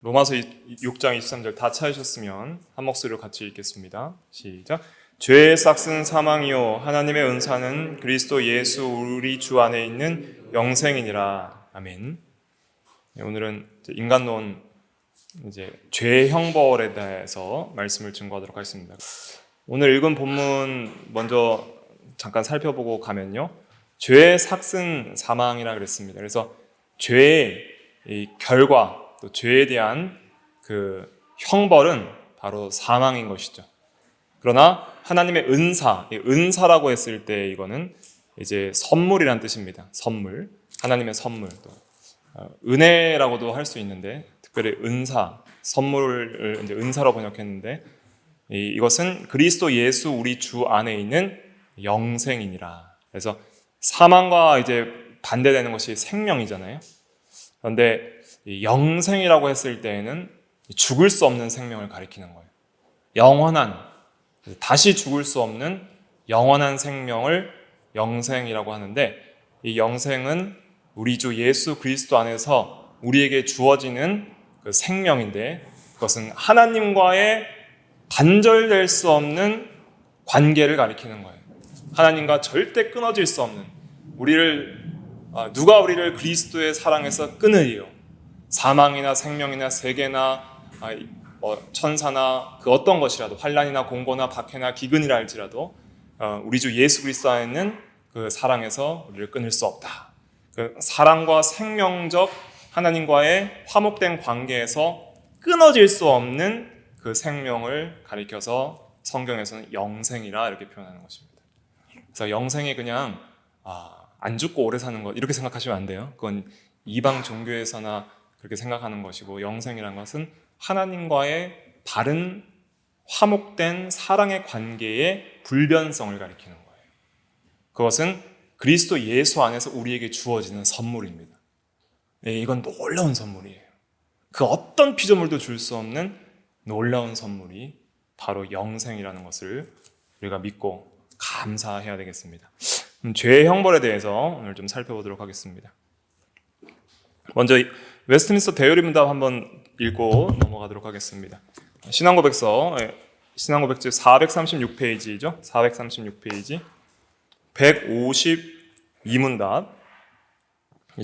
로마서 6장 23절 다 찾으셨으면 한 목소리로 같이 읽겠습니다. 시작. 죄의 싹은 사망이요 하나님의 은사는 그리스도 예수 우리 주 안에 있는 영생이니라. 아멘. 오늘은 인간론 죄의 형벌에 대해서 말씀을 증거하도록 하겠습니다. 오늘 읽은 본문 먼저 잠깐 살펴보고 가면요. 죄의 삭은 사망이라 그랬습니다. 그래서 죄의 이 결과, 또 죄에 대한 그 형벌은 바로 사망인 것이죠. 그러나 하나님의 은사라고 했을 때 이거는 이제 선물이란 뜻입니다. 선물, 하나님의 선물, 또 은혜라고도 할 수 있는데 특별히 선물을 이제 은사로 번역했는데 이것은 그리스도 예수 우리 주 안에 있는 영생이니라. 그래서 사망과 이제 반대되는 것이 생명이잖아요. 그런데 영생이라고 했을 때에는 죽을 수 없는 생명을 가리키는 거예요. 영원한, 다시 죽을 수 없는 영원한 생명을 영생이라고 하는데, 이 영생은 우리 주 예수 그리스도 안에서 우리에게 주어지는 그 생명인데, 그것은 하나님과의 단절될 수 없는 관계를 가리키는 거예요. 하나님과 절대 끊어질 수 없는, 누가 우리를 그리스도의 사랑에서 끊으리요? 사망이나 생명이나 세계나 천사나 그 어떤 것이라도, 환난이나 공고나 박해나 기근이라 할지라도 우리 주 예수 그리스도 안에는 그 사랑에서 우리를 끊을 수 없다. 그 사랑과 생명적 하나님과의 화목된 관계에서 끊어질 수 없는 그 생명을 가리켜서 성경에서는 영생이라 이렇게 표현하는 것입니다. 그래서 영생이 그냥 안 죽고 오래 사는 것 이렇게 생각하시면 안 돼요. 그건 이방 종교에서나 그렇게 생각하는 것이고, 영생이라는 것은 하나님과의 바른 화목된 사랑의 관계의 불변성을 가리키는 거예요. 그것은 그리스도 예수 안에서 우리에게 주어지는 선물입니다. 이건 놀라운 선물이에요. 그 어떤 피조물도 줄 수 없는 놀라운 선물이 바로 영생이라는 것을 우리가 믿고 감사해야 되겠습니다. 죄의 형벌에 대해서 오늘 좀 살펴보도록 하겠습니다. 먼저 웨스트민스터 대요리문답 한번 읽고 넘어가도록 하겠습니다. 신앙고백서, 신앙고백집 436페이지죠. 436페이지 152문답,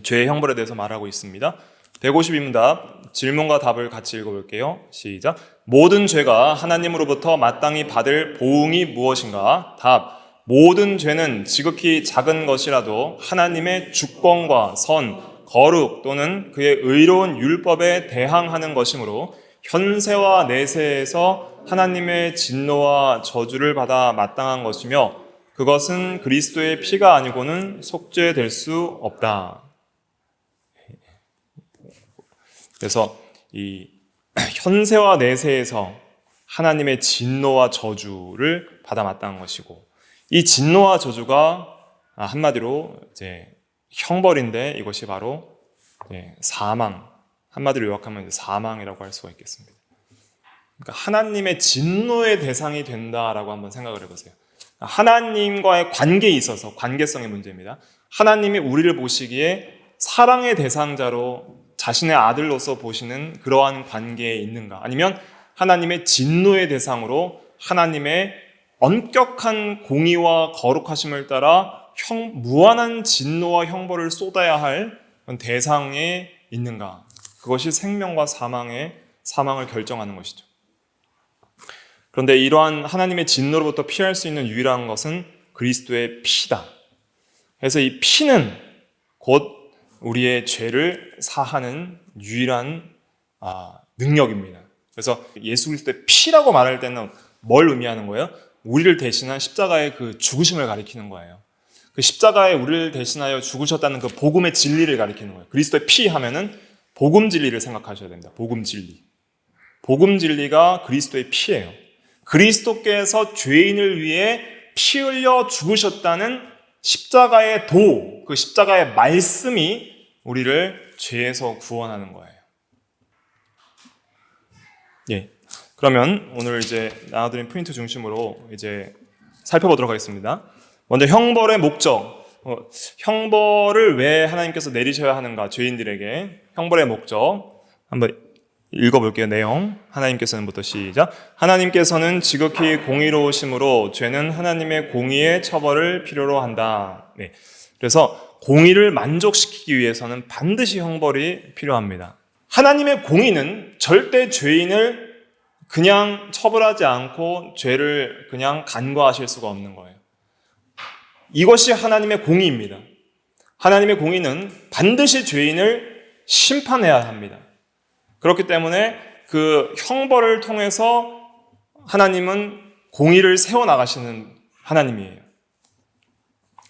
죄의 형벌에 대해서 말하고 있습니다. 152문답 질문과 답을 같이 읽어볼게요. 시작. 모든 죄가 하나님으로부터 마땅히 받을 보응이 무엇인가? 답. 모든 죄는 지극히 작은 것이라도 하나님의 주권과 선, 거룩 또는 그의 의로운 율법에 대항하는 것이므로 현세와 내세에서 하나님의 진노와 저주를 받아 마땅한 것이며, 그것은 그리스도의 피가 아니고는 속죄될 수 없다. 그래서 이 현세와 내세에서 하나님의 진노와 저주를 받아 마땅한 것이고, 이 진노와 저주가 한마디로 이제 형벌인데, 이것이 바로 사망, 한마디로 요약하면 사망이라고 할 수가 있겠습니다. 그러니까 하나님의 진노의 대상이 된다라고 한번 생각을 해보세요. 하나님과의 관계에 있어서 관계성의 문제입니다. 하나님이 우리를 보시기에 사랑의 대상자로 자신의 아들로서 보시는 그러한 관계에 있는가? 아니면 하나님의 진노의 대상으로 하나님의 엄격한 공의와 거룩하심을 따라 무한한 진노와 형벌을 쏟아야 할 대상에 있는가? 그것이 생명과 사망을 결정하는 것이죠. 그런데 이러한 하나님의 진노로부터 피할 수 있는 유일한 것은 그리스도의 피다. 그래서 이 피는 곧 우리의 죄를 사하는 유일한 능력입니다. 그래서 예수 그리스도의 피라고 말할 때는 뭘 의미하는 거예요? 우리를 대신한 십자가의 그 죽으심을 가리키는 거예요. 그 십자가에 우리를 대신하여 죽으셨다는 그 복음의 진리를 가리키는 거예요. 그리스도의 피 하면은 복음 진리를 생각하셔야 됩니다. 복음 진리. 복음 진리가 그리스도의 피예요. 그리스도께서 죄인을 위해 피 흘려 죽으셨다는 십자가의 그 십자가의 말씀이 우리를 죄에서 구원하는 거예요. 예. 그러면 오늘 이제 나눠드린 포인트 중심으로 이제 살펴보도록 하겠습니다. 먼저 형벌의 목적. 형벌을 왜 하나님께서 내리셔야 하는가? 죄인들에게 형벌의 목적 한번 읽어볼게요. 내용. 하나님께서는부터 시작. 하나님께서는 지극히 공의로우심으로 죄는 하나님의 공의의 처벌을 필요로 한다. 네. 그래서 공의를 만족시키기 위해서는 반드시 형벌이 필요합니다. 하나님의 공의는 절대 죄인을 그냥 처벌하지 않고 죄를 그냥 간과하실 수가 없는 거예요. 이것이 하나님의 공의입니다. 하나님의 공의는 반드시 죄인을 심판해야 합니다. 그렇기 때문에 그 형벌을 통해서 하나님은 공의를 세워나가시는 하나님이에요.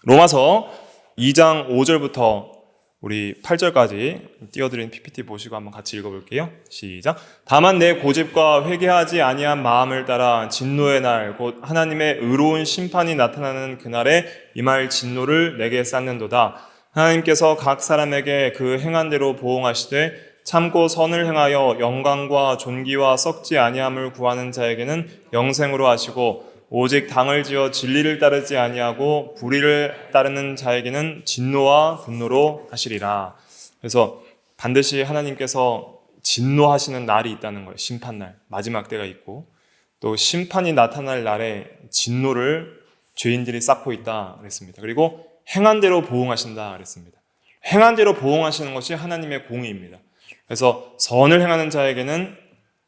로마서 2장 5절부터 우리 8절까지 띄워드린 PPT 보시고 한번 같이 읽어볼게요. 시작. 다만 내 고집과 회개하지 아니한 마음을 따라 진노의 날 곧 하나님의 의로운 심판이 나타나는 그날에 임할 진노를 내게 쌓는도다. 하나님께서 각 사람에게 그 행한 대로 보응하시되 참고 선을 행하여 영광과 존귀와 썩지 아니함을 구하는 자에게는 영생으로 하시고 오직 당을 지어 진리를 따르지 아니하고 불의를 따르는 자에게는 진노와 분노로 하시리라. 그래서 반드시 하나님께서 진노하시는 날이 있다는 거예요. 심판날, 마지막 때가 있고 또 심판이 나타날 날에 진노를 죄인들이 쌓고 있다 그랬습니다. 그리고 행한 대로 보응하신다 그랬습니다. 행한 대로 보응하시는 것이 하나님의 공의입니다. 그래서 선을 행하는 자에게는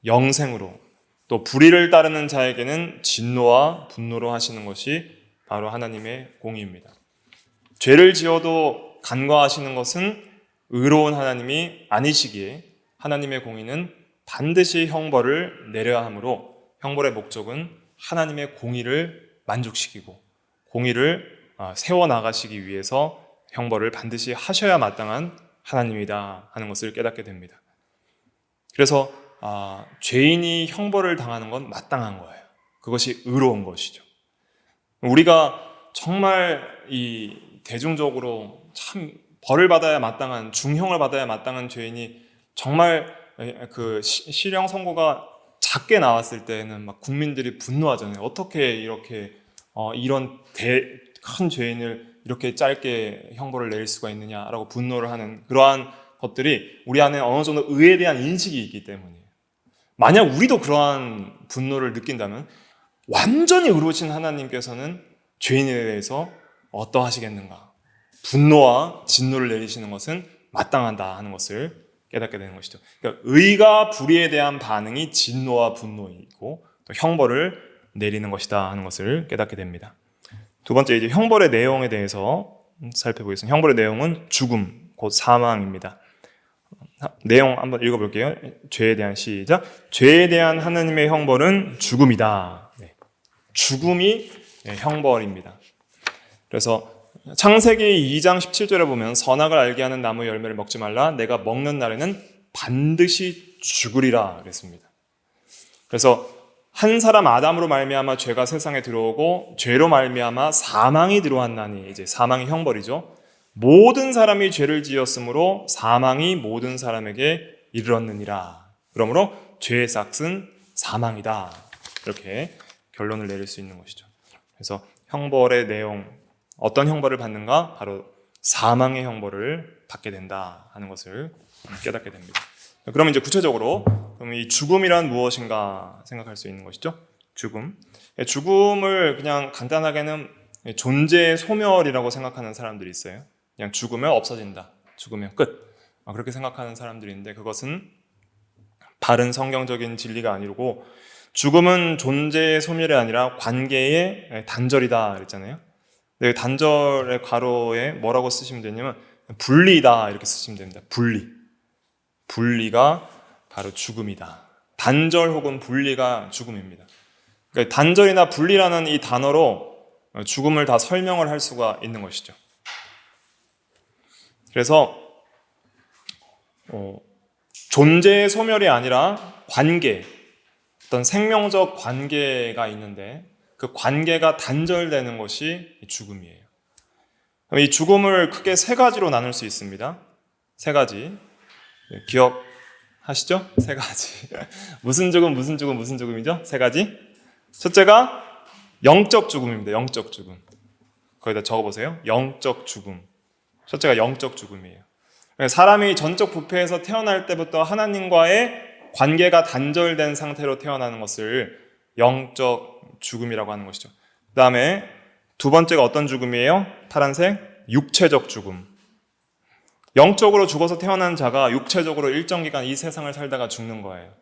영생으로 또 불의를 따르는 자에게는 진노와 분노로 하시는 것이 바로 하나님의 공의입니다. 죄를 지어도 간과하시는 것은 의로운 하나님이 아니시기에 하나님의 공의는 반드시 형벌을 내려야 하므로 형벌의 목적은 하나님의 공의를 만족시키고 공의를 세워나가시기 위해서 형벌을 반드시 하셔야 마땅한 하나님이다 하는 것을 깨닫게 됩니다. 그래서 죄인이 형벌을 당하는 건 마땅한 거예요. 그것이 의로운 것이죠. 우리가 정말 이 대중적으로 참 벌을 받아야 마땅한, 중형을 받아야 마땅한 죄인이 정말 그 실형 선고가 작게 나왔을 때는 막 국민들이 분노하잖아요. 어떻게 이렇게 이런 큰 죄인을 이렇게 짧게 형벌을 내릴 수가 있느냐라고 분노를 하는 그러한 것들이 우리 안에 어느 정도 의에 대한 인식이 있기 때문이에요. 만약 우리도 그러한 분노를 느낀다면 완전히 의로우신 하나님께서는 죄인에 대해서 어떠하시겠는가? 분노와 진노를 내리시는 것은 마땅하다 하는 것을 깨닫게 되는 것이죠. 그러니까 의가 불의에 대한 반응이 진노와 분노이고 또 형벌을 내리는 것이다 하는 것을 깨닫게 됩니다. 두 번째, 이제 형벌의 내용에 대해서 살펴보겠습니다. 형벌의 내용은 죽음, 곧 사망입니다. 내용 한번 읽어볼게요. 죄에 대한 시작. 죄에 대한 하나님의 형벌은 죽음이다. 네. 죽음이 형벌입니다. 그래서 창세기 2장 17절에 보면 선악을 알게 하는 나무 열매를 먹지 말라. 내가 먹는 날에는 반드시 죽으리라 그랬습니다. 그래서 한 사람 아담으로 말미암아 죄가 세상에 들어오고 죄로 말미암아 사망이 들어왔나니, 이제 사망의 형벌이죠. 모든 사람이 죄를 지었으므로 사망이 모든 사람에게 이르렀느니라. 그러므로 죄의 삭은 사망이다. 이렇게 결론을 내릴 수 있는 것이죠. 그래서 형벌의 내용, 어떤 형벌을 받는가? 바로 사망의 형벌을 받게 된다 하는 것을 깨닫게 됩니다. 그러면 이제 구체적으로 그럼 이 죽음이란 무엇인가 생각할 수 있는 것이죠. 죽음. 죽음을 그냥 간단하게는 존재의 소멸이라고 생각하는 사람들이 있어요. 그냥 죽으면 없어진다. 죽으면 끝. 그렇게 생각하는 사람들이 있는데 그것은 바른 성경적인 진리가 아니고 죽음은 존재의 소멸이 아니라 관계의 단절이다 그랬잖아요. 근데 단절의 괄호에 뭐라고 쓰시면 되냐면 분리다 이렇게 쓰시면 됩니다. 분리가 바로 죽음이다. 단절 혹은 분리가 죽음입니다. 그러니까 단절이나 분리라는 이 단어로 죽음을 다 설명을 할 수가 있는 것이죠. 그래서 존재의 소멸이 아니라 관계, 어떤 생명적 관계가 있는데 그 관계가 단절되는 것이 죽음이에요. 이 죽음을 크게 세 가지로 나눌 수 있습니다. 세 가지. 기억하시죠? 세 가지. 무슨 죽음이죠? 세 가지. 첫째가 영적 죽음입니다. 영적 죽음. 거기다 적어보세요. 영적 죽음. 첫째가 영적 죽음이에요. 사람이 전적 부패에서 태어날 때부터 하나님과의 관계가 단절된 상태로 태어나는 것을 영적 죽음이라고 하는 것이죠. 그 다음에 두 번째가 어떤 죽음이에요? 파란색, 육체적 죽음. 영적으로 죽어서 태어난 자가 육체적으로 일정 기간 이 세상을 살다가 죽는 거예요.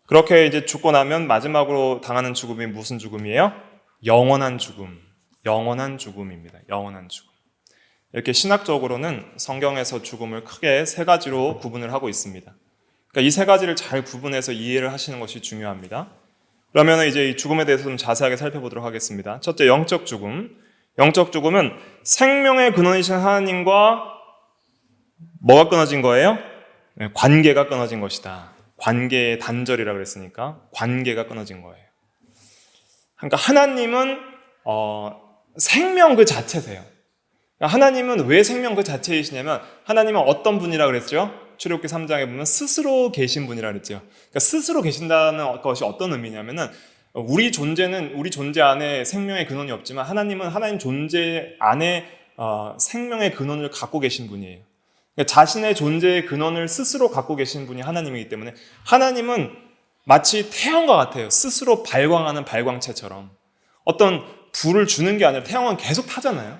그렇게 이제 죽고 나면 마지막으로 당하는 죽음이 무슨 죽음이에요? 영원한 죽음. 영원한 죽음입니다. 영원한 죽음. 이렇게 신학적으로는 성경에서 죽음을 크게 세 가지로 구분을 하고 있습니다. 그러니까 이 세 가지를 잘 구분해서 이해를 하시는 것이 중요합니다. 그러면 이제 이 죽음에 대해서 좀 자세하게 살펴보도록 하겠습니다. 첫째, 영적 죽음. 영적 죽음은 생명의 근원이신 하나님과 뭐가 끊어진 거예요? 관계가 끊어진 것이다. 관계의 단절이라고 그랬으니까 관계가 끊어진 거예요. 그러니까 하나님은 생명 그 자체세요. 그러니까 하나님은 왜 생명 그 자체이시냐면 하나님은 어떤 분이라고 그랬죠? 출애굽기 3장에 보면 스스로 계신 분이라고 그랬죠. 그러니까 스스로 계신다는 것이 어떤 의미냐면은 우리 존재 안에 생명의 근원이 없지만 하나님은 하나님 존재 안에 생명의 근원을 갖고 계신 분이에요. 그러니까 자신의 존재의 근원을 스스로 갖고 계신 분이 하나님이기 때문에 하나님은 마치 태양과 같아요. 스스로 발광하는 발광체처럼. 어떤 불을 주는 게 아니라 태양은 계속 타잖아요.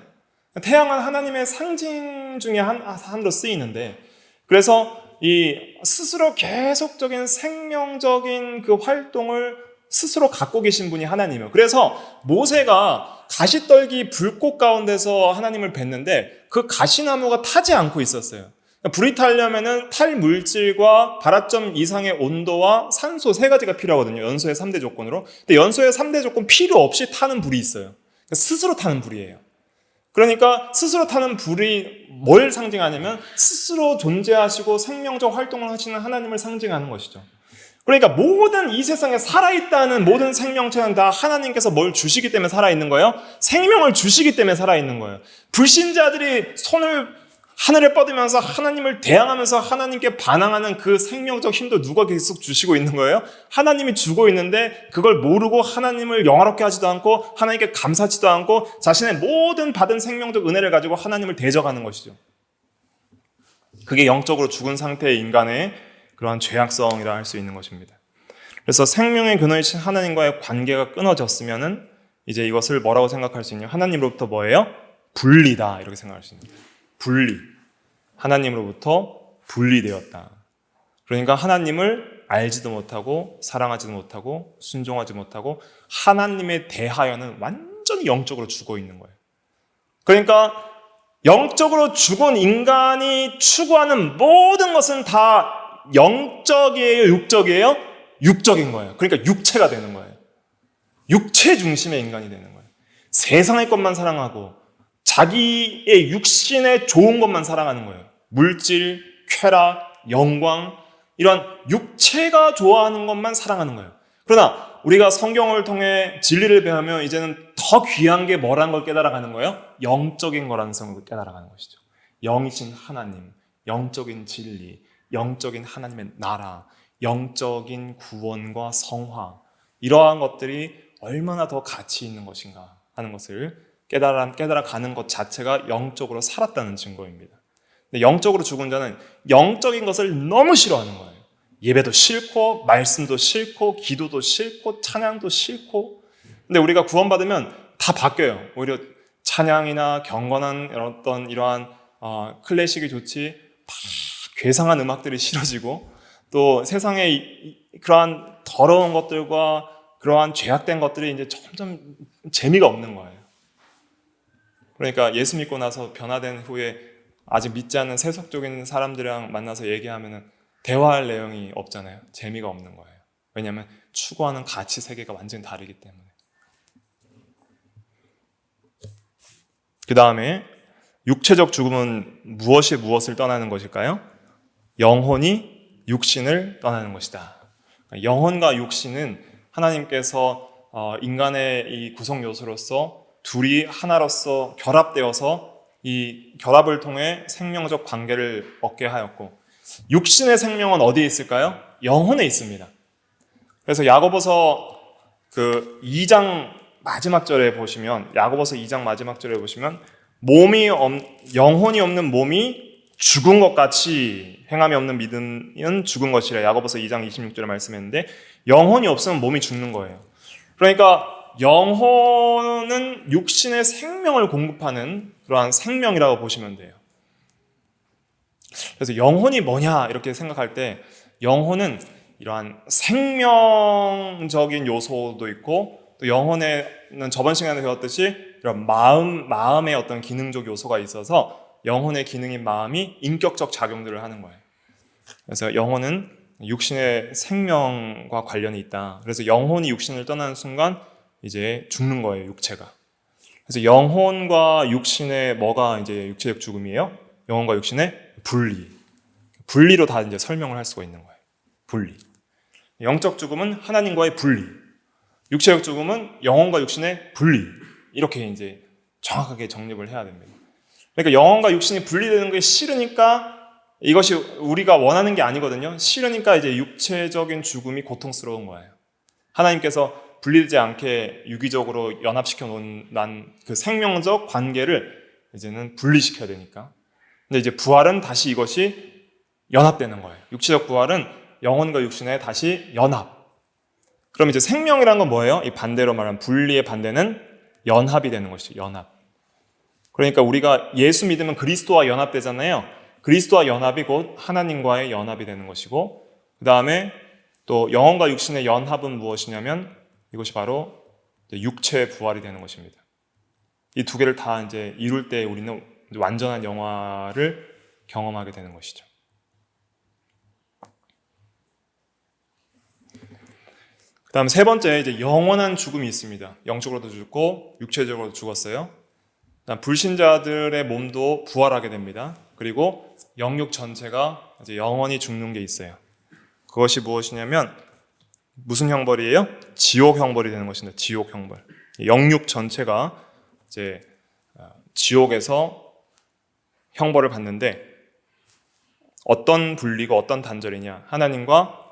태양은 하나님의 상징 중에 하나로 쓰이는데, 그래서 이 스스로 계속적인 생명적인 그 활동을 스스로 갖고 계신 분이 하나님이에요. 그래서 모세가 가시떨기 불꽃 가운데서 하나님을 뵀는데 그 가시나무가 타지 않고 있었어요. 불이 타려면은 탈 물질과 발화점 이상의 온도와 산소 세 가지가 필요하거든요. 연소의 3대 조건으로. 근데 연소의 3대 조건 필요 없이 타는 불이 있어요. 스스로 타는 불이에요. 그러니까 스스로 타는 불이 뭘 상징하냐면 스스로 존재하시고 생명적 활동을 하시는 하나님을 상징하는 것이죠. 그러니까 모든 이 세상에 살아있다는 모든 생명체는 다 하나님께서 뭘 주시기 때문에 살아있는 거예요. 생명을 주시기 때문에 살아있는 거예요. 불신자들이 손을 하늘에 뻗으면서 하나님을 대항하면서 하나님께 반항하는 그 생명적 힘도 누가 계속 주시고 있는 거예요? 하나님이 주고 있는데 그걸 모르고 하나님을 영화롭게 하지도 않고 하나님께 감사하지도 않고 자신의 모든 받은 생명적 은혜를 가지고 하나님을 대적하는 것이죠. 그게 영적으로 죽은 상태의 인간의 그러한 죄악성이라 할 수 있는 것입니다. 그래서 생명의 근원이신 하나님과의 관계가 끊어졌으면은 이제 이것을 뭐라고 생각할 수 있냐? 하나님으로부터 뭐예요? 분리다, 이렇게 생각할 수 있는 거예요. 분리. 하나님으로부터 분리되었다. 그러니까 하나님을 알지도 못하고 사랑하지도 못하고 순종하지 못하고 하나님에 대하여는 완전히 영적으로 죽어 있는 거예요. 그러니까 영적으로 죽은 인간이 추구하는 모든 것은 다 영적이에요, 육적이에요? 육적인 거예요. 그러니까 육체가 되는 거예요. 육체 중심의 인간이 되는 거예요. 세상의 것만 사랑하고 자기의 육신에 좋은 것만 사랑하는 거예요. 물질, 쾌락, 영광, 이런 육체가 좋아하는 것만 사랑하는 거예요. 그러나 우리가 성경을 통해 진리를 배우면 이제는 더 귀한 게 뭐라는 걸 깨달아가는 거예요? 영적인 거라는 것을 깨달아가는 것이죠. 영이신 하나님, 영적인 진리, 영적인 하나님의 나라, 영적인 구원과 성화, 이러한 것들이 얼마나 더 가치 있는 것인가 하는 것을 깨달아가는 것 자체가 영적으로 살았다는 증거입니다. 근데 영적으로 죽은 자는 영적인 것을 너무 싫어하는 거예요. 예배도 싫고 말씀도 싫고 기도도 싫고 찬양도 싫고. 근데 우리가 구원받으면 다 바뀌어요. 오히려 찬양이나 경건한 어떤 이러한 클래식이 좋지 막 괴상한 음악들이 싫어지고 또 세상의 그러한 더러운 것들과 그러한 죄악된 것들이 이제 점점 재미가 없는 거예요. 그러니까 예수 믿고 나서 변화된 후에 아직 믿지 않는 세속적인 사람들이랑 만나서 얘기하면 대화할 내용이 없잖아요. 재미가 없는 거예요. 왜냐하면 추구하는 가치 세계가 완전히 다르기 때문에. 그 다음에 육체적 죽음은 무엇을 떠나는 것일까요? 영혼이 육신을 떠나는 것이다. 영혼과 육신은 하나님께서 인간의 이 구성 요소로서 둘이 하나로서 결합되어서 이 결합을 통해 생명적 관계를 얻게 하였고, 육신의 생명은 어디에 있을까요? 영혼에 있습니다. 그래서 야고보서 그 2장 마지막 절에 보시면, 야고보서 2장 마지막 절에 보시면 영혼이 없는 몸이 죽은 것 같이 행함이 없는 믿음은 죽은 것이라 야고보서 2장 26절에 말씀했는데 영혼이 없으면 몸이 죽는 거예요. 그러니까 영혼은 육신의 생명을 공급하는 그러한 생명이라고 보시면 돼요. 그래서 영혼이 뭐냐 이렇게 생각할 때 영혼은 이러한 생명적인 요소도 있고 또 영혼에는 저번 시간에 배웠듯이 이런 마음의 어떤 기능적 요소가 있어서 영혼의 기능인 마음이 인격적 작용들을 하는 거예요. 그래서 영혼은 육신의 생명과 관련이 있다. 그래서 영혼이 육신을 떠나는 순간 이제 죽는 거예요, 육체가. 그래서 영혼과 육신의 뭐가 이제 육체적 죽음이에요? 영혼과 육신의 분리. 분리로 다 이제 설명을 할 수가 있는 거예요. 분리. 영적 죽음은 하나님과의 분리. 육체적 죽음은 영혼과 육신의 분리. 이렇게 이제 정확하게 정립을 해야 됩니다. 그러니까 영혼과 육신이 분리되는 게 싫으니까 이것이 우리가 원하는 게 아니거든요. 싫으니까 이제 육체적인 죽음이 고통스러운 거예요. 하나님께서 분리되지 않게 유기적으로 연합시켜 놓은 그 생명적 관계를 이제는 분리시켜야 되니까. 근데 이제 부활은 다시 이것이 연합되는 거예요. 육체적 부활은 영혼과 육신의 다시 연합. 그럼 이제 생명이란 건 뭐예요? 이 반대로 말하면 분리의 반대는 연합이 되는 것이죠. 연합. 그러니까 우리가 예수 믿으면 그리스도와 연합되잖아요. 그리스도와 연합이 곧 하나님과의 연합이 되는 것이고 그 다음에 또 영혼과 육신의 연합은 무엇이냐면 이것이 바로 육체의 부활이 되는 것입니다. 이 두 개를 다 이제 이룰 때 우리는 완전한 영화를 경험하게 되는 것이죠. 그 다음 세 번째, 이제 영원한 죽음이 있습니다. 영적으로도 죽고 육체적으로도 죽었어요. 그다음 불신자들의 몸도 부활하게 됩니다. 그리고 영육 전체가 이제 영원히 죽는 게 있어요. 그것이 무엇이냐면 무슨 형벌이에요? 지옥 형벌이 되는 것입니다. 지옥 형벌. 영육 전체가 이제 지옥에서 형벌을 받는데 어떤 분리고 어떤 단절이냐? 하나님과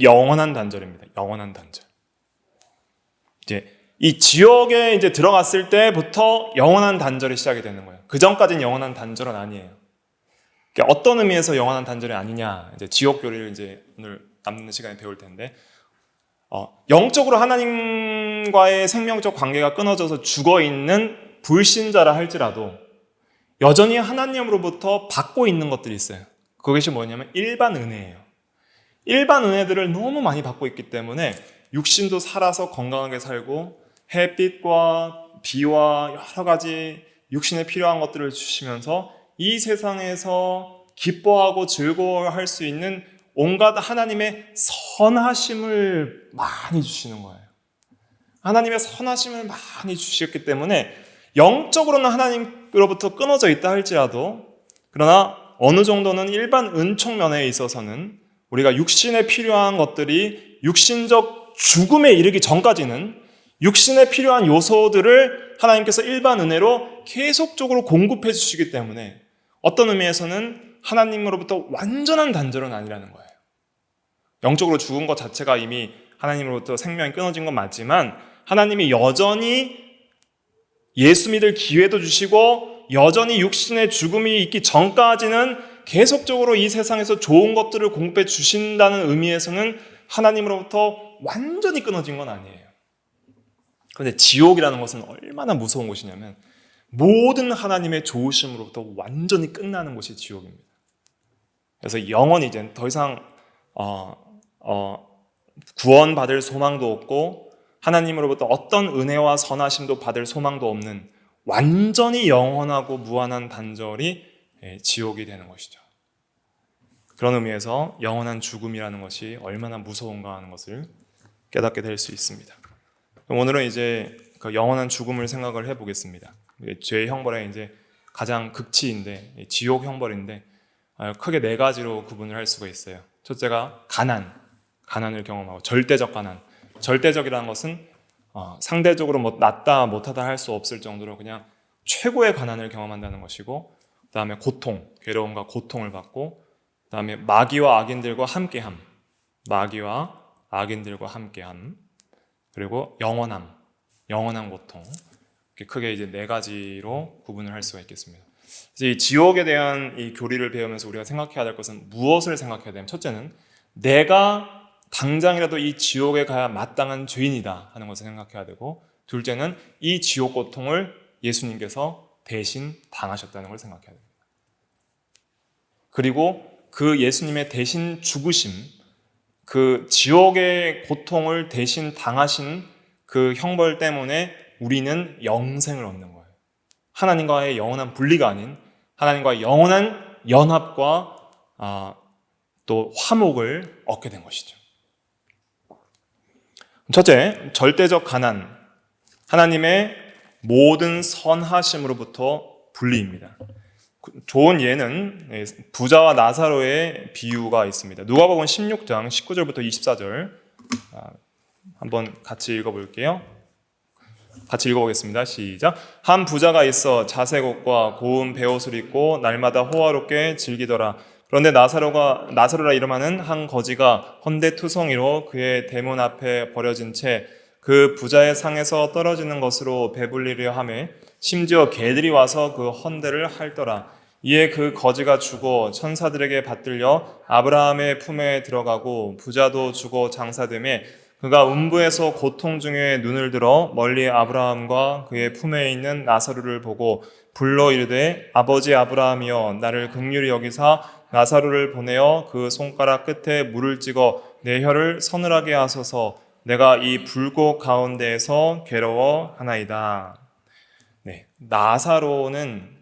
영원한 단절입니다. 영원한 단절. 이제 이 지옥에 이제 들어갔을 때부터 영원한 단절이 시작이 되는 거예요. 그 전까지는 영원한 단절은 아니에요. 그러니까 어떤 의미에서 영원한 단절이 아니냐? 이제 지옥 교리를 이제 오늘 남는 시간에 배울 텐데, 영적으로 하나님과의 생명적 관계가 끊어져서 죽어 있는 불신자라 할지라도 여전히 하나님으로부터 받고 있는 것들이 있어요. 그것이 뭐냐면 일반 은혜예요. 일반 은혜들을 너무 많이 받고 있기 때문에 육신도 살아서 건강하게 살고 햇빛과 비와 여러 가지 육신에 필요한 것들을 주시면서 이 세상에서 기뻐하고 즐거워할 수 있는 온갖 하나님의 선하심을 많이 주시는 거예요. 하나님의 선하심을 많이 주셨기 때문에 영적으로는 하나님으로부터 끊어져 있다 할지라도 그러나 어느 정도는 일반 은총 면에 있어서는 우리가 육신에 필요한 것들이 육신적 죽음에 이르기 전까지는 육신에 필요한 요소들을 하나님께서 일반 은혜로 계속적으로 공급해 주시기 때문에 어떤 의미에서는 하나님으로부터 완전한 단절은 아니라는 거예요. 영적으로 죽은 것 자체가 이미 하나님으로부터 생명이 끊어진 건 맞지만 하나님이 여전히 예수 믿을 기회도 주시고 여전히 육신의 죽음이 있기 전까지는 계속적으로 이 세상에서 좋은 것들을 공급해 주신다는 의미에서는 하나님으로부터 완전히 끊어진 건 아니에요. 그런데 지옥이라는 것은 얼마나 무서운 곳이냐면 모든 하나님의 좋으심으로부터 완전히 끝나는 곳이 지옥입니다. 그래서 영원히 이제 더 이상 구원받을 소망도 없고 하나님으로부터 어떤 은혜와 선하심도 받을 소망도 없는 완전히 영원하고 무한한 단절이 지옥이 되는 것이죠. 그런 의미에서 영원한 죽음이라는 것이 얼마나 무서운가 하는 것을 깨닫게 될 수 있습니다. 오늘은 이제 그 영원한 죽음을 생각을 해보겠습니다. 죄의 형벌의 이제 가장 극치인데 지옥 형벌인데 크게 네 가지로 구분을 할 수가 있어요. 첫째가 가난을 경험하고 절대적 가난. 절대적이라는 것은 상대적으로 뭐 낫다 못하다 할 수 없을 정도로 그냥 최고의 가난을 경험한다는 것이고, 그 다음에 고통, 괴로움과 고통을 받고, 그 다음에 마귀와 악인들과 함께함, 마귀와 악인들과 함께함, 그리고 영원한 고통. 이렇게 크게 이제 네 가지로 구분을 할 수가 있겠습니다. 그래서 이 지옥에 대한 이 교리를 배우면서 우리가 생각해야 될 것은 무엇을 생각해야 되냐면, 첫째는 내가 당장이라도 이 지옥에 가야 마땅한 죄인이다 하는 것을 생각해야 되고, 둘째는 이 지옥 고통을 예수님께서 대신 당하셨다는 걸 생각해야 됩니다. 그리고 그 예수님의 대신 죽으심, 그 지옥의 고통을 대신 당하신 그 형벌 때문에 우리는 영생을 얻는 거예요. 하나님과의 영원한 분리가 아닌 하나님과의 영원한 연합과 또 화목을 얻게 된 것이죠. 첫째, 절대적 가난, 하나님의 모든 선하심으로부터 분리입니다. 좋은 예는 부자와 나사로의 비유가 있습니다. 누가복음 16장 19절부터 24절 한번 같이 읽어볼게요. 같이 읽어보겠습니다. 시작. 한 부자가 있어 자색 옷과 고운 베옷을 입고 날마다 호화롭게 즐기더라. 그런데 나사로라 이름하는 한 거지가 헌데투성이로 그의 대문 앞에 버려진 채 그 부자의 상에서 떨어지는 것으로 배불리려 하매 심지어 개들이 와서 그 헌데를 핥더라. 이에 그 거지가 죽어 천사들에게 받들려 아브라함의 품에 들어가고 부자도 죽어 장사되매 그가 음부에서 고통 중에 눈을 들어 멀리 아브라함과 그의 품에 있는 나사로를 보고 불러 이르되 아버지 아브라함이여 나를 긍휼히 여기사 나사로를 보내어 그 손가락 끝에 물을 찍어 내 혀를 서늘하게 하소서 내가 이 불꽃 가운데에서 괴로워하나이다. 네, 나사로는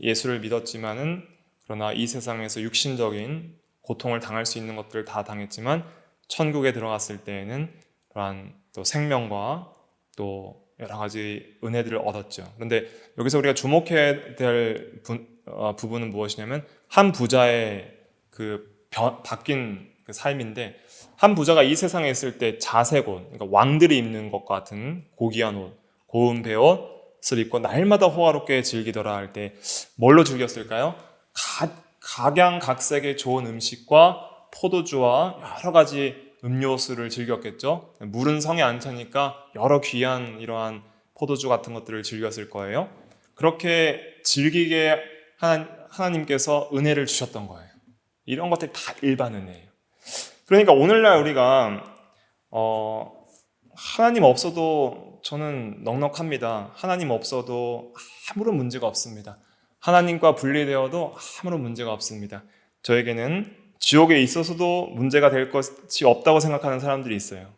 예수를 믿었지만은 그러나 이 세상에서 육신적인 고통을 당할 수 있는 것들을 다 당했지만 천국에 들어갔을 때에는 그러한 또 생명과 또 여러 가지 은혜들을 얻었죠. 그런데 여기서 우리가 주목해야 될 부분은 무엇이냐면 한 부자의 바뀐 그 삶인데, 한 부자가 이 세상에 있을 때 자색 옷, 그러니까 왕들이 입는 것 같은 고귀한 옷, 고운 베옷을 입고 날마다 호화롭게 즐기더라 할 때 뭘로 즐겼을까요? 각양각색의 좋은 음식과 포도주와 여러 가지 음료수를 즐겼겠죠. 물은 성에 안 차니까 여러 귀한 이러한 포도주 같은 것들을 즐겼을 거예요. 그렇게 즐기게 하나님께서 은혜를 주셨던 거예요. 이런 것들이 다 일반 은혜예요. 그러니까 오늘날 우리가 하나님 없어도 저는 넉넉합니다. 하나님 없어도 아무런 문제가 없습니다. 하나님과 분리되어도 아무런 문제가 없습니다. 저에게는 지옥에 있어서도 문제가 될 것이 없다고 생각하는 사람들이 있어요.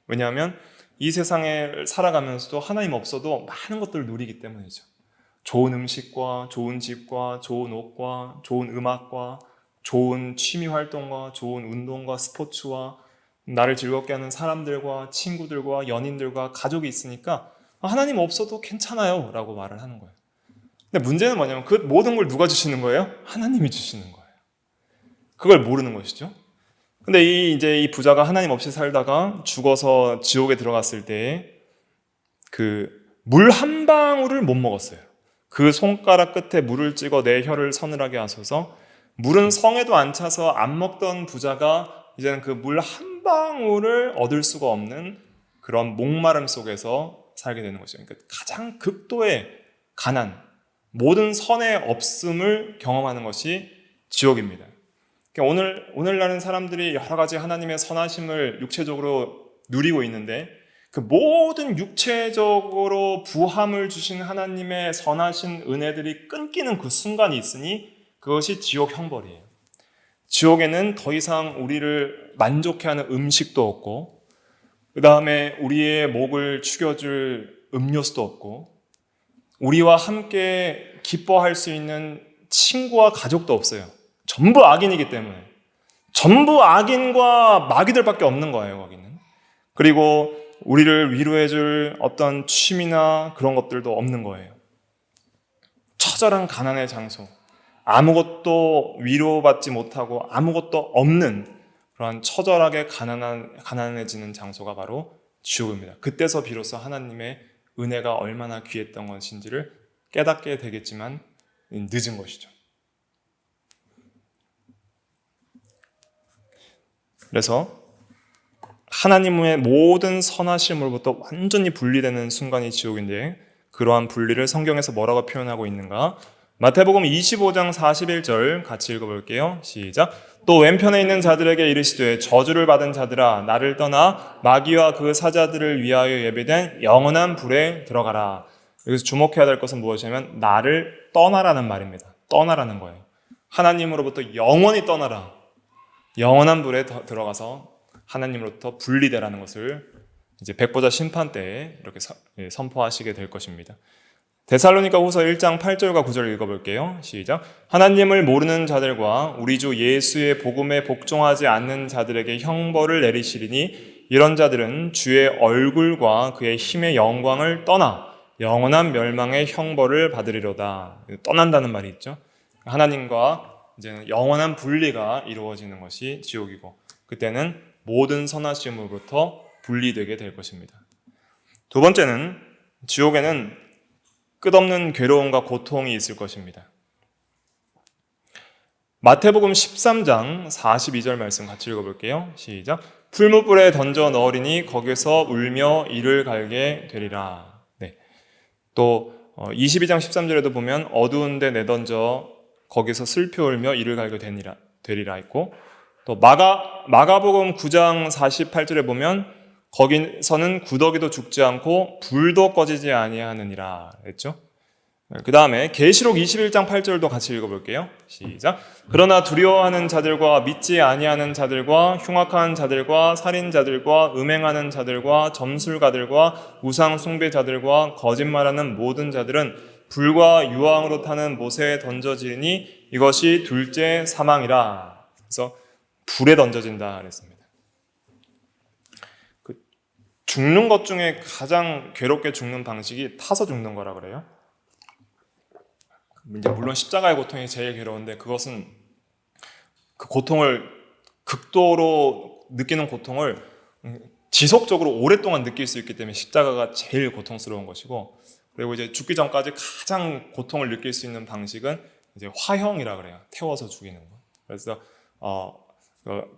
왜냐하면 이 세상에 살아가면서도 하나님 없어도 많은 것들을 누리기 때문이죠. 좋은 음식과 좋은 집과 좋은 옷과 좋은 음악과 좋은 취미 활동과 좋은 운동과 스포츠와 나를 즐겁게 하는 사람들과 친구들과 연인들과 가족이 있으니까 하나님 없어도 괜찮아요 라고 말을 하는 거예요. 근데 문제는 뭐냐면 그 모든 걸 누가 주시는 거예요? 하나님이 주시는 거예요. 그걸 모르는 것이죠. 근데 이 부자가 하나님 없이 살다가 죽어서 지옥에 들어갔을 때 그 물 한 방울을 못 먹었어요. 그 손가락 끝에 물을 찍어 내 혀를 서늘하게 하소서. 물은 성에도 안 차서 안 먹던 부자가 이제는 그 물 한 방울을 얻을 수가 없는 그런 목마름 속에서 살게 되는 것이죠. 그러니까 가장 극도의 가난, 모든 선의 없음을 경험하는 것이 지옥입니다. 그러니까 오늘날은 사람들이 여러 가지 하나님의 선하심을 육체적으로 누리고 있는데 그 모든 육체적으로 부함을 주신 하나님의 선하신 은혜들이 끊기는 그 순간이 있으니 그것이 지옥 형벌이에요. 지옥에는 더 이상 우리를 만족해 하는 음식도 없고, 그 다음에 우리의 목을 축여줄 음료수도 없고, 우리와 함께 기뻐할 수 있는 친구와 가족도 없어요. 전부 악인이기 때문에. 전부 악인과 마귀들밖에 없는 거예요, 거기는. 그리고 우리를 위로해줄 어떤 취미나 그런 것들도 없는 거예요. 처절한 가난의 장소. 아무것도 위로받지 못하고 아무것도 없는 그러한 처절하게 가난해지는 장소가 바로 지옥입니다. 그때서 비로소 하나님의 은혜가 얼마나 귀했던 것인지를 깨닫게 되겠지만 늦은 것이죠. 그래서 하나님의 모든 선하심으로부터 완전히 분리되는 순간이 지옥인데 그러한 분리를 성경에서 뭐라고 표현하고 있는가? 마태복음 25장 41절 같이 읽어볼게요. 시작. 또 왼편에 있는 자들에게 이르시되 저주를 받은 자들아 나를 떠나 마귀와 그 사자들을 위하여 예비된 영원한 불에 들어가라. 여기서 주목해야 될 것은 무엇이냐면 나를 떠나라는 말입니다. 떠나라는 거예요. 하나님으로부터 영원히 떠나라. 영원한 불에 들어가서 하나님으로부터 분리되라는 것을 이제 백보자 심판 때에 이렇게 선포하시게 될 것입니다. 데살로니가 후서 1장 8절과 9절 읽어볼게요. 시작. 하나님을 모르는 자들과 우리 주 예수의 복음에 복종하지 않는 자들에게 형벌을 내리시리니 이런 자들은 주의 얼굴과 그의 힘의 영광을 떠나 영원한 멸망의 형벌을 받으리로다. 떠난다는 말이 있죠. 하나님과 이제 영원한 분리가 이루어지는 것이 지옥이고 그때는 모든 선하심으로부터 분리되게 될 것입니다. 두 번째는 지옥에는 끝없는 괴로움과 고통이 있을 것입니다. 마태복음 13장 42절 말씀 같이 읽어볼게요. 시작. 풀무불에 던져 넣으리니 거기서 울며 이를 갈게 되리라. 네. 또 22장 13절에도 보면 어두운 데 내던져 거기서 슬피 울며 이를 갈게 되리라 있고 또 마가복음 9장 48절에 보면 거기서는 구더기도 죽지 않고 불도 꺼지지 아니하느니라 했죠. 그 다음에 계시록 21장 8절도 같이 읽어볼게요. 시작. 그러나 두려워하는 자들과 믿지 아니하는 자들과 흉악한 자들과 살인자들과 음행하는 자들과 점술가들과 우상 숭배자들과 거짓말하는 모든 자들은 불과 유황으로 타는 못에 던져지니 이것이 둘째 사망이라. 그래서 불에 던져진다 그랬습니다. 죽는 것 중에 가장 괴롭게 죽는 방식이 타서 죽는 거라 그래요. 이제 물론 십자가의 고통이 제일 괴로운데 그것은 그 고통을 극도로 느끼는 고통을 지속적으로 오랫동안 느낄 수 있기 때문에 십자가가 제일 고통스러운 것이고 그리고 이제 죽기 전까지 가장 고통을 느낄 수 있는 방식은 이제 화형이라 그래요. 태워서 죽이는 거. 그래서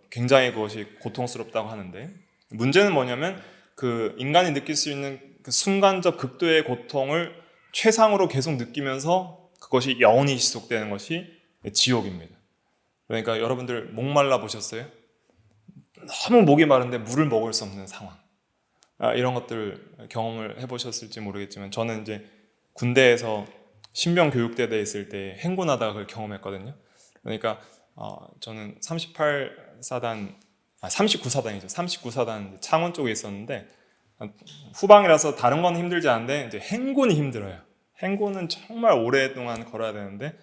굉장히 그것이 고통스럽다고 하는데 문제는 뭐냐면 그 인간이 느낄 수 있는 그 순간적 극도의 고통을 최상으로 계속 느끼면서 그것이 영원히 지속되는 것이 지옥입니다. 그러니까 여러분들 목말라 보셨어요? 너무 목이 마른데 물을 먹을 수 없는 상황. 이런 것들 경험을 해보셨을지 모르겠지만 저는 이제 군대에서 신병 교육대대에 있을 때 행군하다가 그걸 경험했거든요. 그러니까 저는 39사단이죠. 39사단 창원 쪽에 있었는데 후방이라서 다른 건 힘들지 않은데 이제 행군이 힘들어요. 행군은 정말 오랫동안 걸어야 되는데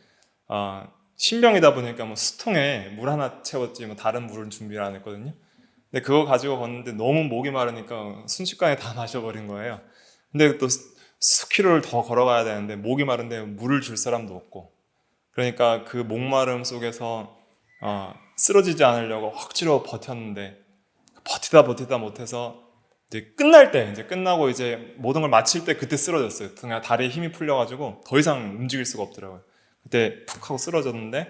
신병이다 보니까 뭐 수통에 물 하나 채웠지 뭐 다른 물은 준비를 안 했거든요. 근데 그거 가지고 걷는데 너무 목이 마르니까 순식간에 다 마셔버린 거예요. 근데 또 수킬로를 더 걸어가야 되는데 목이 마른데 물을 줄 사람도 없고 그러니까 그 목마름 속에서 쓰러지지 않으려고 억지로 버텼는데 버티다 못해서 이제 끝나고 이제 모든 걸 마칠 때 그때 쓰러졌어요. 그냥 다리에 힘이 풀려가지고 더 이상 움직일 수가 없더라고요. 그때 푹 하고 쓰러졌는데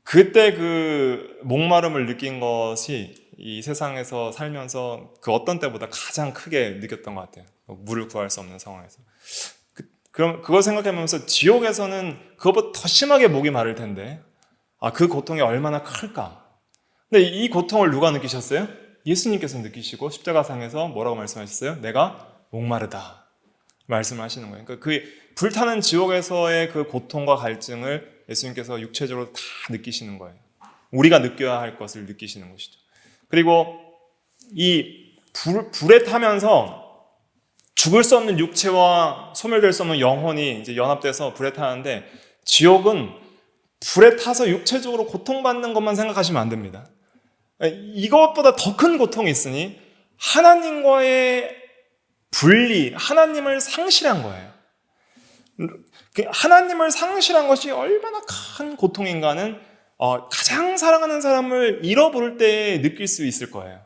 그때 그 목마름을 느낀 것이 이 세상에서 살면서 그 어떤 때보다 가장 크게 느꼈던 것 같아요. 물을 구할 수 없는 상황에서. 그럼 그걸 생각하면서 지옥에서는 그것보다 더 심하게 목이 마를 텐데 그 고통이 얼마나 클까? 근데 이 고통을 누가 느끼셨어요? 예수님께서 느끼시고 십자가상에서 뭐라고 말씀하셨어요? 내가 목마르다 말씀하시는 거예요. 그러니까 그 불타는 지옥에서의 그 고통과 갈증을 예수님께서 육체적으로 다 느끼시는 거예요. 우리가 느껴야 할 것을 느끼시는 것이죠. 그리고 이 불에 타면서 죽을 수 없는 육체와 소멸될 수 없는 영혼이 이제 연합돼서 불에 타는데 지옥은 불에 타서 육체적으로 고통받는 것만 생각하시면 안 됩니다. 이것보다 더 큰 고통이 있으니 하나님과의 분리, 하나님을 상실한 거예요. 하나님을 상실한 것이 얼마나 큰 고통인가는 가장 사랑하는 사람을 잃어버릴 때 느낄 수 있을 거예요.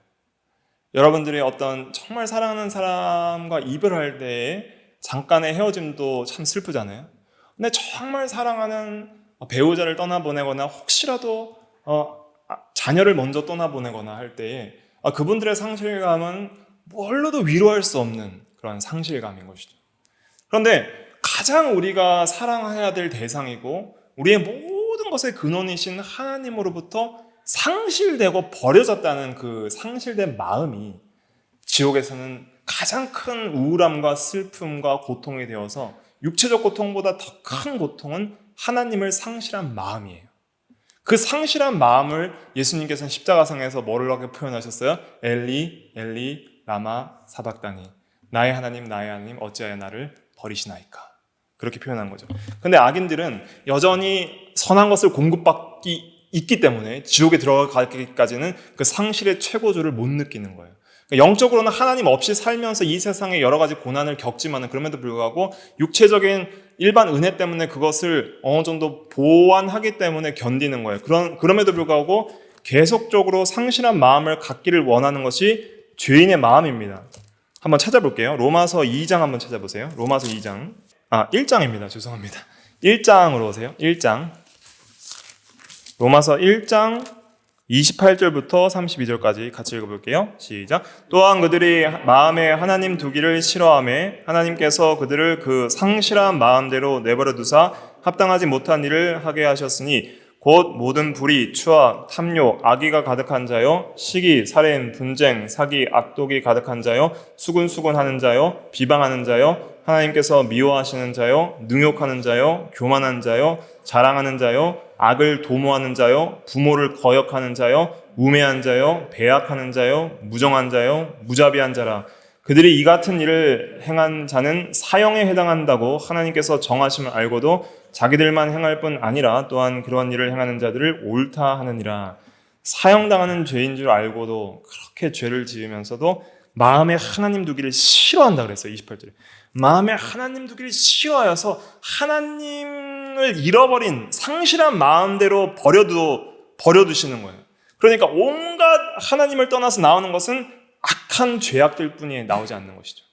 여러분들이 어떤 정말 사랑하는 사람과 이별할 때에 잠깐의 헤어짐도 참 슬프잖아요. 근데 정말 사랑하는 배우자를 떠나보내거나 혹시라도 자녀를 먼저 떠나보내거나 할 때에 그분들의 상실감은 뭘로도 위로할 수 없는 그런 상실감인 것이죠. 그런데 가장 우리가 사랑해야 될 대상이고 우리의 모든 것의 근원이신 하나님으로부터 상실되고 버려졌다는 그 상실된 마음이 지옥에서는 가장 큰 우울함과 슬픔과 고통이 되어서 육체적 고통보다 더 큰 고통은 하나님을 상실한 마음이에요. 그 상실한 마음을 예수님께서는 십자가상에서 뭐라고 표현하셨어요? 엘리 엘리 라마 사박다니, 나의 하나님 어찌하여 나를 버리시나이까, 그렇게 표현한 거죠. 근데 악인들은 여전히 선한 것을 공급받기 있기 때문에 지옥에 들어가기까지는 그 상실의 최고조를 못 느끼는 거예요. 영적으로는 하나님 없이 살면서 이 세상에 여러 가지 고난을 겪지만은 그럼에도 불구하고 육체적인 일반 은혜 때문에 그것을 어느 정도 보완하기 때문에 견디는 거예요. 그럼에도 불구하고 계속적으로 상실한 마음을 갖기를 원하는 것이 죄인의 마음입니다. 한번 찾아볼게요. 로마서 2장 한번 찾아보세요. 로마서 2장. 1장입니다. 죄송합니다. 1장으로 오세요. 1장. 로마서 1장 28절부터 32절까지 같이 읽어볼게요. 시작. 또한 그들이 마음에 하나님 두기를 싫어하며 하나님께서 그들을 그 상실한 마음대로 내버려 두사 합당하지 못한 일을 하게 하셨으니 곧 모든 불의, 추악, 탐욕, 악의가 가득한 자요, 시기, 살인, 분쟁, 사기, 악독이 가득한 자요, 수군수군하는 자요, 비방하는 자요, 하나님께서 미워하시는 자요, 능욕하는 자요, 교만한 자요, 자랑하는 자요, 악을 도모하는 자요, 부모를 거역하는 자요, 우매한 자요, 배약하는 자요, 무정한 자요, 무자비한 자라. 그들이 이 같은 일을 행한 자는 사형에 해당한다고 하나님께서 정하심을 알고도 자기들만 행할 뿐 아니라 또한 그러한 일을 행하는 자들을 옳다 하느니라. 사형당하는 죄인 줄 알고도 그렇게 죄를 지으면서도 마음에 하나님 두기를 싫어한다 그랬어요. 28절에. 마음에 하나님 두기를 싫어하여서 하나님을 잃어버린 상실한 마음대로 버려두시는 거예요. 그러니까 온갖 하나님을 떠나서 나오는 것은 악한 죄악들 뿐이 나오지 않는 것이죠.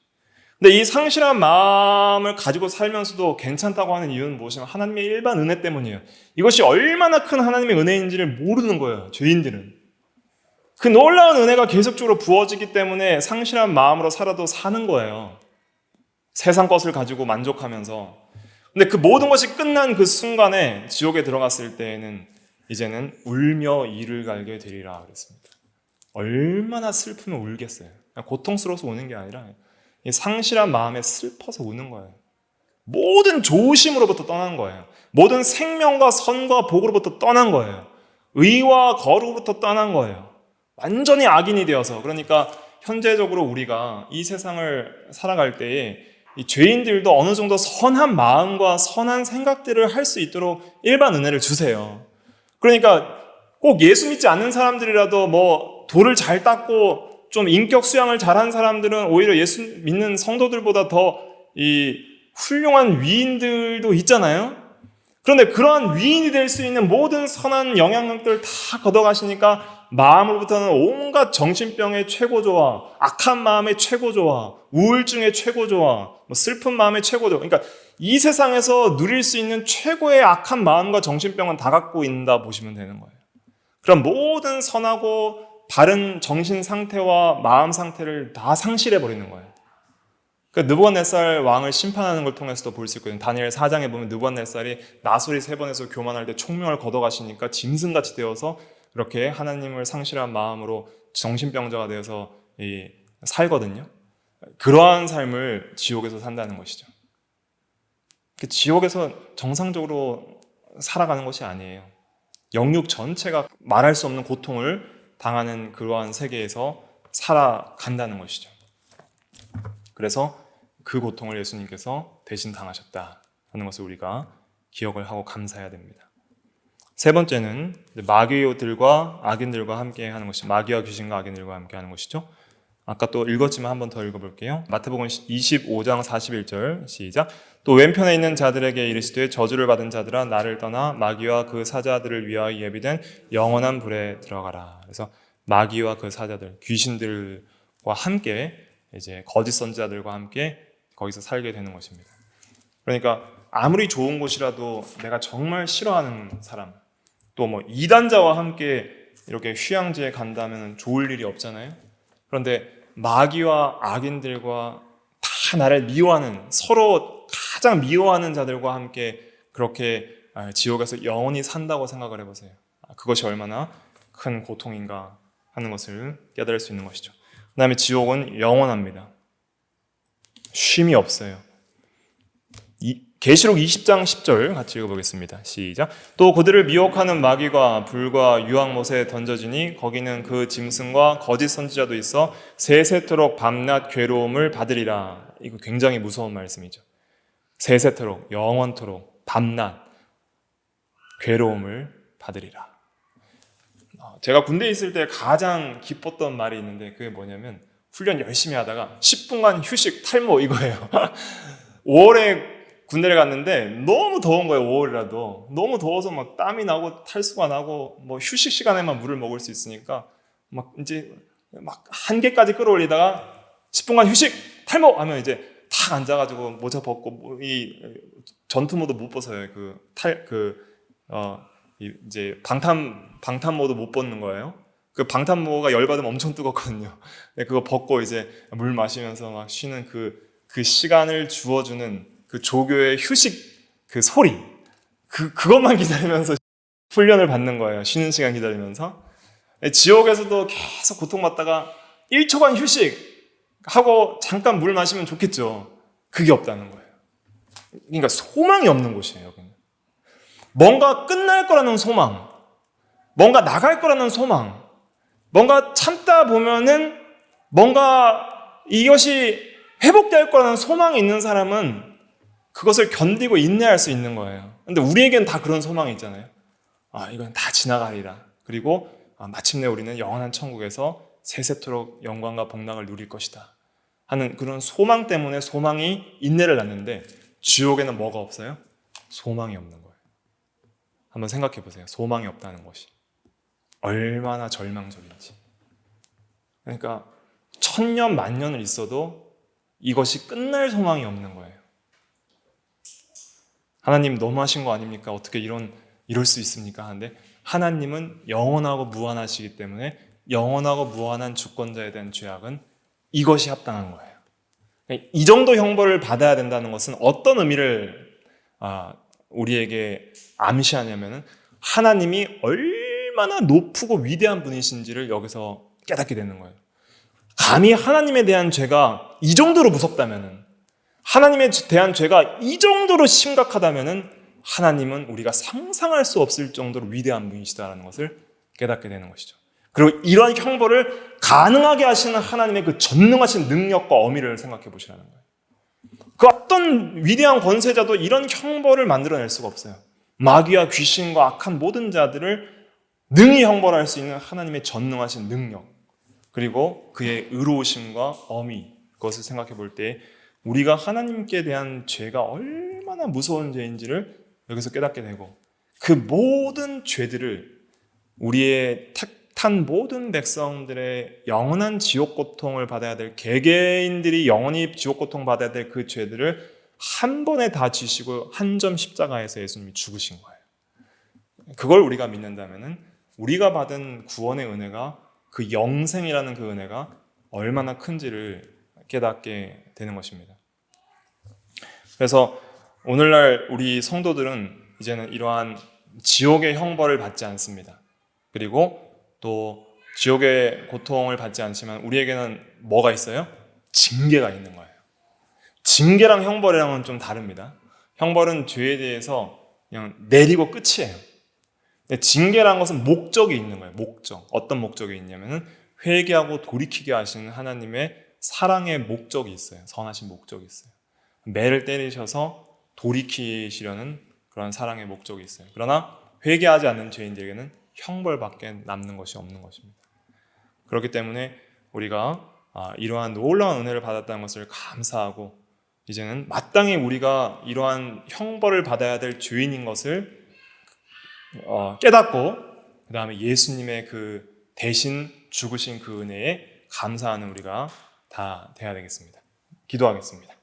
근데 이 상실한 마음을 가지고 살면서도 괜찮다고 하는 이유는 무엇이냐면 하나님의 일반 은혜 때문이에요. 이것이 얼마나 큰 하나님의 은혜인지를 모르는 거예요. 죄인들은. 그 놀라운 은혜가 계속적으로 부어지기 때문에 상실한 마음으로 살아도 사는 거예요. 세상 것을 가지고 만족하면서. 근데 그 모든 것이 끝난 그 순간에 지옥에 들어갔을 때에는 이제는 울며 이를 갈게 되리라 그랬습니다. 얼마나 슬프면 울겠어요. 고통스러워서 우는 게 아니라 이 상실한 마음에 슬퍼서 우는 거예요. 모든 좋으심으로부터 떠난 거예요. 모든 생명과 선과 복으로부터 떠난 거예요. 의와 거룩으로부터 떠난 거예요. 완전히 악인이 되어서. 그러니까 현재적으로 우리가 이 세상을 살아갈 때에 이 죄인들도 어느 정도 선한 마음과 선한 생각들을 할 수 있도록 일반 은혜를 주세요. 그러니까 꼭 예수 믿지 않는 사람들이라도 뭐 돌을 잘 닦고 좀 인격 수양을 잘한 사람들은 오히려 예수 믿는 성도들보다 더 이 훌륭한 위인들도 있잖아요. 그런데 그러한 위인이 될 수 있는 모든 선한 영향력들을 다 걷어가시니까 마음으로부터는 온갖 정신병의 최고조와 악한 마음의 최고조와 우울증의 최고조와 슬픈 마음의 최고조, 그러니까 이 세상에서 누릴 수 있는 최고의 악한 마음과 정신병은 다 갖고 있다 보시면 되는 거예요. 그럼 모든 선하고 바른 정신 상태와 마음 상태를 다 상실해 버리는 거예요. 그 느부갓네살 왕을 심판하는 걸 통해서도 볼 수 있거든요. 다니엘 4장에 보면 느부갓네살이 나소리 3번에서 교만할 때 총명을 걷어가시니까 짐승같이 되어서 이렇게 하나님을 상실한 마음으로 정신병자가 되어서 살거든요. 그러한 삶을 지옥에서 산다는 것이죠. 지옥에서 정상적으로 살아가는 것이 아니에요. 영육 전체가 말할 수 없는 고통을 당하는 그러한 세계에서 살아간다는 것이죠. 그래서 그 고통을 예수님께서 대신 당하셨다 하는 것을 우리가 기억을 하고 감사해야 됩니다. 세 번째는 마귀들과 악인들과 함께 하는 것이, 마귀와 귀신과 악인들과 함께 하는 것이죠. 아까 또 읽었지만 한 번 더 읽어볼게요. 마태복음 25장 41절 시작. 또 왼편에 있는 자들에게 이르시되 저주를 받은 자들아 나를 떠나 마귀와 그 사자들을 위하여 예비된 영원한 불에 들어가라. 그래서 마귀와 그 사자들, 귀신들과 함께 이제 거짓 선지자들과 함께 거기서 살게 되는 것입니다. 그러니까 아무리 좋은 곳이라도 내가 정말 싫어하는 사람, 또 뭐 이단자와 함께 이렇게 휴양지에 간다면 좋을 일이 없잖아요. 그런데 마귀와 악인들과 다 나를 미워하는, 서로 가장 미워하는 자들과 함께 그렇게 지옥에서 영원히 산다고 생각을 해보세요. 그것이 얼마나 큰 고통인가 하는 것을 깨달을 수 있는 것이죠. 그 다음에 지옥은 영원합니다. 쉼이 없어요. 계시록 20장 10절 같이 읽어보겠습니다. 시작. 또 그들을 미혹하는 마귀가 불과 유황못에 던져지니 거기는 그 짐승과 거짓 선지자도 있어 세세토록 밤낮 괴로움을 받으리라. 이거 굉장히 무서운 말씀이죠. 세세토록, 영원토록 밤낮 괴로움을 받으리라. 제가 군대에 있을 때 가장 기뻤던 말이 있는데 그게 뭐냐면 훈련 열심히 하다가 10분간 휴식 탈모 이거예요. 5월에 군대를 갔는데 너무 더운 거예요. 5월이라도 너무 더워서 막 땀이 나고 탈수가 나고 뭐 휴식 시간에만 물을 먹을 수 있으니까 막 이제 막 한계까지 끌어올리다가 10분간 휴식 탈모 하면 이제 탁 앉아가지고 모자 벗고 이 전투 모드 못 벗어요. 이제 방탄 모드 못 벗는 거예요. 그 방탄 모드가 열받으면 엄청 뜨겁거든요. 그거 벗고 이제 물 마시면서 막 쉬는 그 시간을 주어주는 그 조교의 휴식 그 소리 그것만 기다리면서 훈련을 받는 거예요. 쉬는 시간 기다리면서. 지옥에서도 계속 고통받다가 1초간 휴식하고 잠깐 물 마시면 좋겠죠. 그게 없다는 거예요. 그러니까 소망이 없는 곳이에요. 여기는. 뭔가 끝날 거라는 소망, 뭔가 나갈 거라는 소망, 뭔가 참다 보면은 뭔가 이것이 회복될 거라는 소망이 있는 사람은 그것을 견디고 인내할 수 있는 거예요. 근데 우리에겐 다 그런 소망이 있잖아요. 이건 다 지나가리라. 그리고 마침내 우리는 영원한 천국에서 세세토록 영광과 복락을 누릴 것이다 하는 그런 소망 때문에 소망이 인내를 낳는데 지옥에는 뭐가 없어요? 소망이 없는 거예요. 한번 생각해 보세요. 소망이 없다는 것이 얼마나 절망적인지. 그러니까 1000년 만년을 있어도 이것이 끝날 소망이 없는 거예요. 하나님 너무하신 거 아닙니까? 어떻게 이럴 수 있습니까? 하는데 하나님은 영원하고 무한하시기 때문에 영원하고 무한한 주권자에 대한 죄악은 이것이 합당한 거예요. 이 정도 형벌을 받아야 된다는 것은 어떤 의미를 우리에게 암시하냐면은 하나님이 얼마나 높고 위대한 분이신지를 여기서 깨닫게 되는 거예요. 감히 하나님에 대한 죄가 이 정도로 무섭다면은, 하나님에 대한 죄가 이 정도로 심각하다면은 하나님은 우리가 상상할 수 없을 정도로 위대한 분이시다라는 것을 깨닫게 되는 것이죠. 그리고 이러한 형벌을 가능하게 하시는 하나님의 그 전능하신 능력과 어미를 생각해 보시라는 거예요. 그 어떤 위대한 권세자도 이런 형벌을 만들어낼 수가 없어요. 마귀와 귀신과 악한 모든 자들을 능히 형벌할 수 있는 하나님의 전능하신 능력, 그리고 그의 의로우심과 어미, 그것을 생각해 볼 때 우리가 하나님께 대한 죄가 얼마나 무서운 죄인지를 여기서 깨닫게 되고, 그 모든 죄들을 우리의 택한 모든 백성들의 영원한 지옥 고통을 받아야 될, 개개인들이 영원히 지옥 고통 받아야 될 그 죄들을 한 번에 다 지시고 한 점 십자가에서 예수님이 죽으신 거예요. 그걸 우리가 믿는다면은 우리가 받은 구원의 은혜가, 그 영생이라는 그 은혜가 얼마나 큰지를 깨닫게 되는 것입니다. 그래서 오늘날 우리 성도들은 이제는 이러한 지옥의 형벌을 받지 않습니다. 그리고 또 지옥의 고통을 받지 않지만 우리에게는 뭐가 있어요? 징계가 있는 거예요. 징계랑 형벌이랑은 좀 다릅니다. 형벌은 죄에 대해서 그냥 내리고 끝이에요. 근데 징계라는 것은 목적이 있는 거예요. 목적. 어떤 목적이 있냐면은 회개하고 돌이키게 하시는 하나님의 사랑의 목적이 있어요. 선하신 목적이 있어요. 매를 때리셔서 돌이키시려는 그런 사랑의 목적이 있어요. 그러나 회개하지 않는 죄인들에게는 형벌밖에 남는 것이 없는 것입니다. 그렇기 때문에 우리가 이러한 놀라운 은혜를 받았다는 것을 감사하고, 이제는 마땅히 우리가 이러한 형벌을 받아야 될 죄인인 것을 깨닫고, 그 다음에 예수님의 그 대신 죽으신 그 은혜에 감사하는 우리가 다 돼야 되겠습니다. 기도하겠습니다.